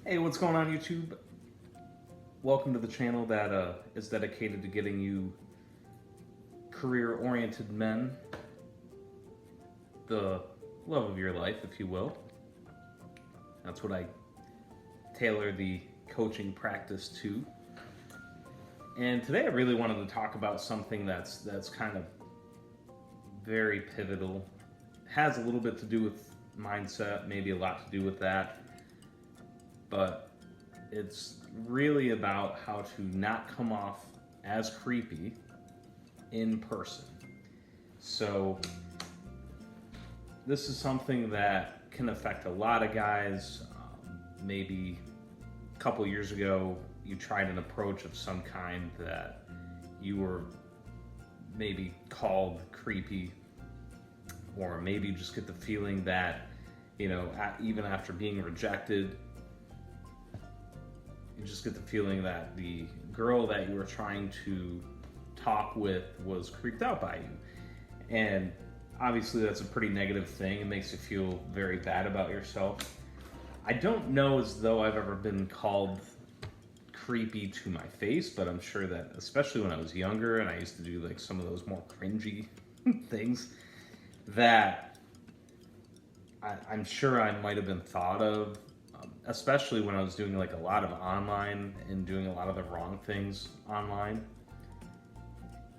Hey, what's going on, YouTube? Welcome to the channel that is dedicated to getting you career-oriented men the love of your life, if you will. That's what I tailor the coaching practice to. And today I really wanted to talk about something that's kind of very pivotal. It has a little bit to do with mindset, maybe a lot to do with that. But it's really about how to not come off as creepy in person. So this is something that can affect a lot of guys. Maybe a couple years ago you tried an approach of some kind that you were maybe called creepy, or maybe you just get the feeling that, even after being rejected, you just get the feeling that the girl that you were trying to talk with was creeped out by you. And obviously that's a pretty negative thing. It makes you feel very bad about yourself. I don't know as though I've ever been called creepy to my face, but I'm sure that, especially when I was younger and I used to do like some of those more cringy things, that I'm sure I might have been thought of, especially when I was doing like a lot of online and doing a lot of the wrong things online.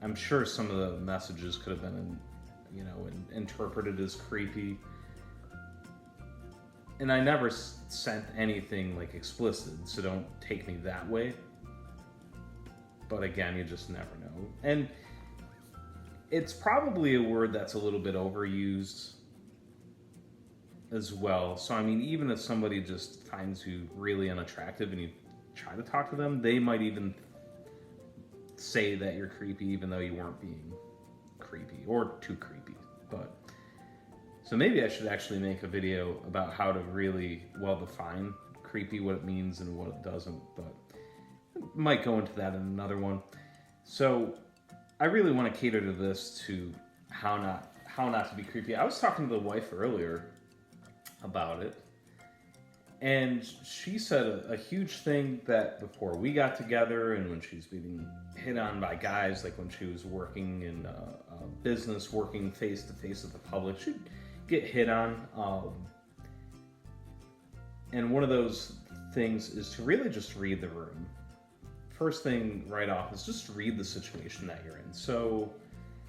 I'm sure some of the messages could have been, interpreted as creepy. And I never sent anything like explicit, so don't take me that way. But again, you just never know. And it's probably a word that's a little bit overused as well. So I mean, even if somebody just finds you really unattractive and you try to talk to them, they might even say that you're creepy even though you weren't being creepy or too creepy. But so maybe I should actually make a video about how to really well define creepy, what it means and what it doesn't, but I might go into that in another one. So I really want to cater to this, to how not to be creepy. I was talking to the wife earlier about it, and she said a huge thing that before we got together and when she was being hit on by guys, like when she was working in a business, working face to face with the public, she'd get hit on. And one of those things is to really just read the room. First thing right off is just read the situation that you're in. So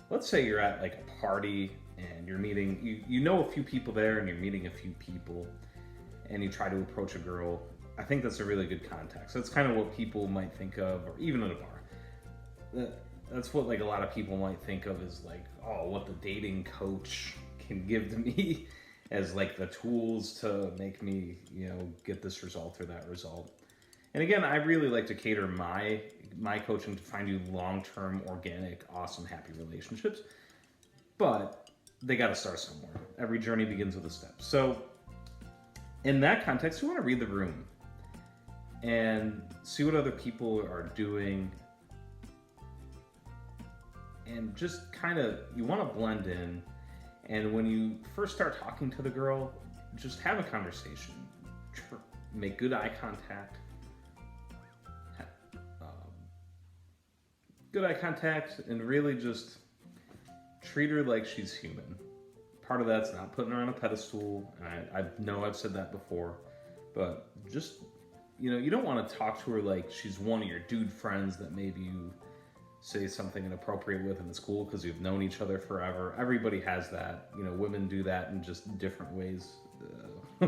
let's say you're at like a party and you're meeting, you know a few people there and you're meeting a few people and you try to approach a girl. I think that's a really good context. That's kind of what people might think of, or even at a bar. That's what like a lot of people might think of as like, oh, what the dating coach can give to me as like the tools to make me, get this result or that result. And again, I really like to cater my coaching to find you long-term, organic, awesome, happy relationships. But they got to start somewhere. Every journey begins with a step. So in that context, you want to read the room and see what other people are doing. And just kind of, you want to blend in. And when you first start talking to the girl, just have a conversation. Make good eye contact. Good eye contact, and really just treat her like she's human. Part of that's not putting her on a pedestal, and I know I've said that before, but just, you don't want to talk to her like she's one of your dude friends that maybe you say something inappropriate with in school because you've known each other forever. Everybody has that. Women do that in just different ways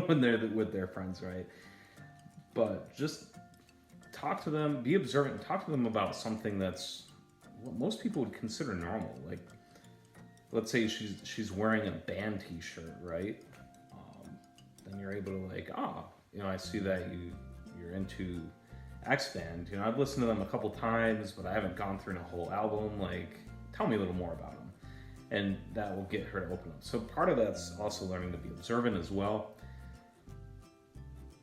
when they're with their friends, right? But just talk to them, be observant, and talk to them about something that's what most people would consider normal. Like, let's say she's wearing a band t-shirt, right? Then you're able to like, I see that you're into X band. I've listened to them a couple times, but I haven't gone through a whole album. Like, tell me a little more about them. And that will get her to open up. So part of that's also learning to be observant as well.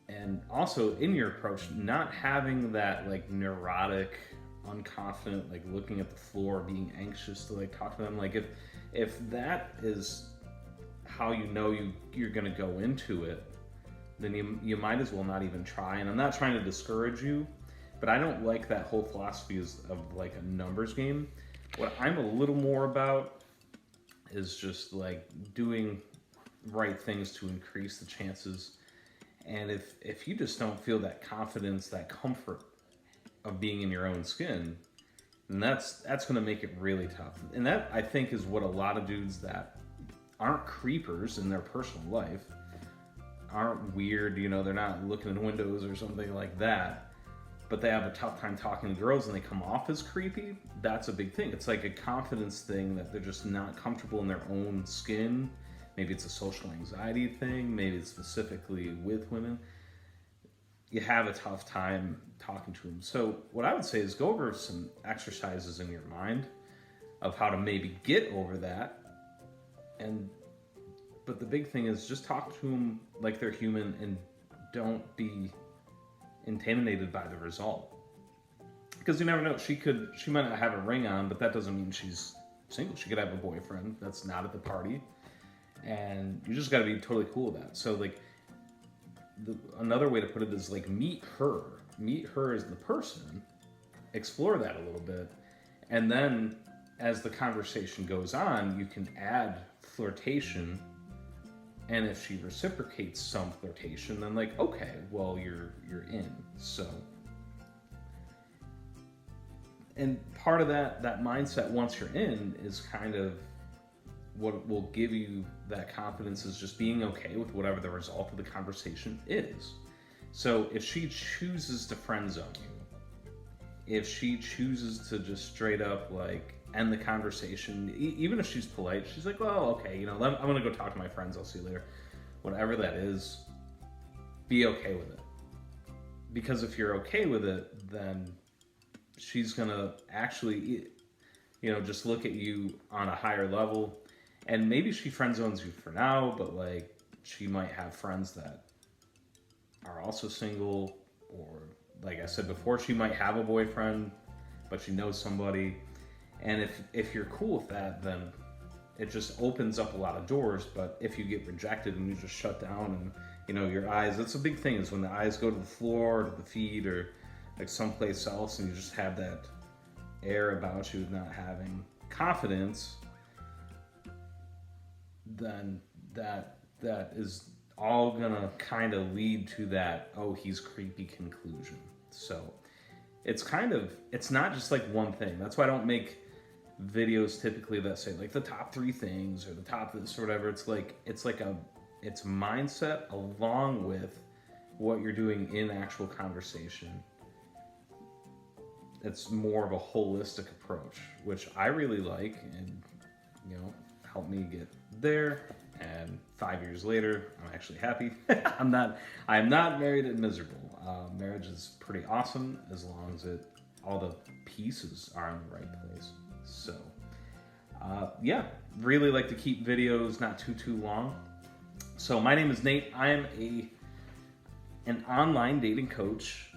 And also in your approach, not having that like neurotic, unconfident, like looking at the floor, being anxious to like talk to them. Like if that is how you're going to go into it, then you might as well not even try. And I'm not trying to discourage you, but I don't like that whole philosophy of like a numbers game. What I'm a little more about is just like doing right things to increase the chances. And if you just don't feel that confidence, that comfort of being in your own skin, then that's going to make it really tough. And that, I think, is what a lot of dudes that aren't creepers in their personal life, aren't weird, they're not looking in windows or something like that, but they have a tough time talking to girls and they come off as creepy. That's a big thing. It's like a confidence thing, that they're just not comfortable in their own skin. Maybe it's a social anxiety thing. Maybe it's specifically with women. You have a tough time talking to them. So what I would say is go over some exercises in your mind of how to maybe get over that. But the big thing is just talk to them like they're human and don't be intimidated by the result. Because you never know, she might not have a ring on, but that doesn't mean she's single. She could have a boyfriend that's not at the party. And you just got to be totally cool with that. So like, another way to put it is like meet her as the person, explore that a little bit, and then as the conversation goes on, you can add flirtation. And if she reciprocates some flirtation, then like, okay, well, you're in. So, and part of that mindset once you're in is kind of what will give you that confidence, is just being okay with whatever the result of the conversation is. So if she chooses to friend zone you, if she chooses to just straight up like end the conversation, even if she's polite, she's like, well, okay, I'm gonna go talk to my friends, I'll see you later. Whatever that is, be okay with it. Because if you're okay with it, then she's gonna actually, just look at you on a higher level. And maybe she friend zones you for now, but like she might have friends that are also single, or like I said before, she might have a boyfriend, but she knows somebody. And if you're cool with that, then it just opens up a lot of doors. But if you get rejected and you just shut down and, your eyes, that's a big thing, is when the eyes go to the floor, to the feet, or like someplace else, and you just have that air about you of not having confidence, then that is all gonna kind of lead to that, oh, he's creepy conclusion. So it's not just like one thing. That's why I don't make videos typically that say like the top 3 things or the top this or whatever. It's mindset along with what you're doing in actual conversation. It's more of a holistic approach, which I really like, and helped me get there. And 5 years later, I'm actually happy. I'm not married and miserable. Marriage is pretty awesome as long as all the pieces are in the right place. So, really like to keep videos not too long. So my name is Nate. I am an online dating coach.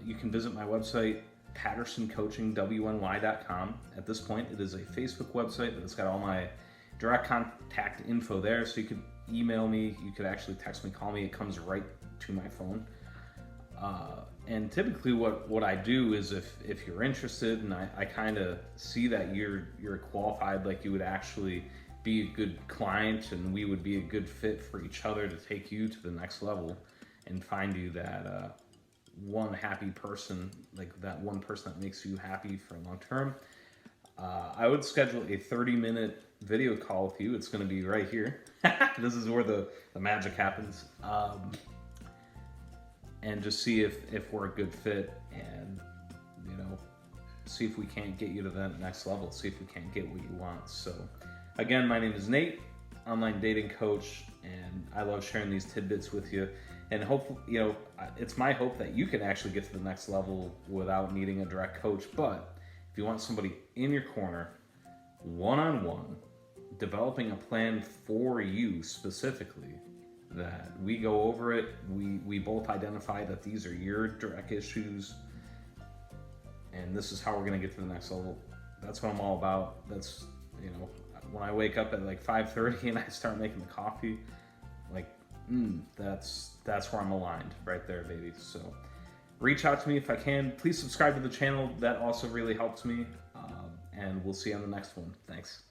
You can visit my website, PattersonCoachingWNY.com. At this point, it is a Facebook website, but it's got all my direct contact info there, so you could email me, you could actually text me, call me, it comes right to my phone. And typically what I do is if you're interested and I kind of see that you're qualified, like you would actually be a good client and we would be a good fit for each other to take you to the next level and find you that one happy person, like that one person that makes you happy for long term, I would schedule a 30-minute video call with you. It's going to be right here. This is where the magic happens. And just see if we're a good fit, and see if we can't get you to that next level, see if we can't get what you want. So again, my name is Nate, online dating coach, and I love sharing these tidbits with you. And hopefully, it's my hope that you can actually get to the next level without needing a direct coach. But if you want somebody in your corner, one-on-one, developing a plan for you specifically, that we go over it, we both identify that these are your direct issues, and this is how we're going to get to the next level. That's what I'm all about. That's, when I wake up at like 5:30 and I start making the coffee, like That's where I'm aligned right there, baby. So reach out to me if I can. Please subscribe to the channel. That also really helps me. And we'll see you on the next one. Thanks.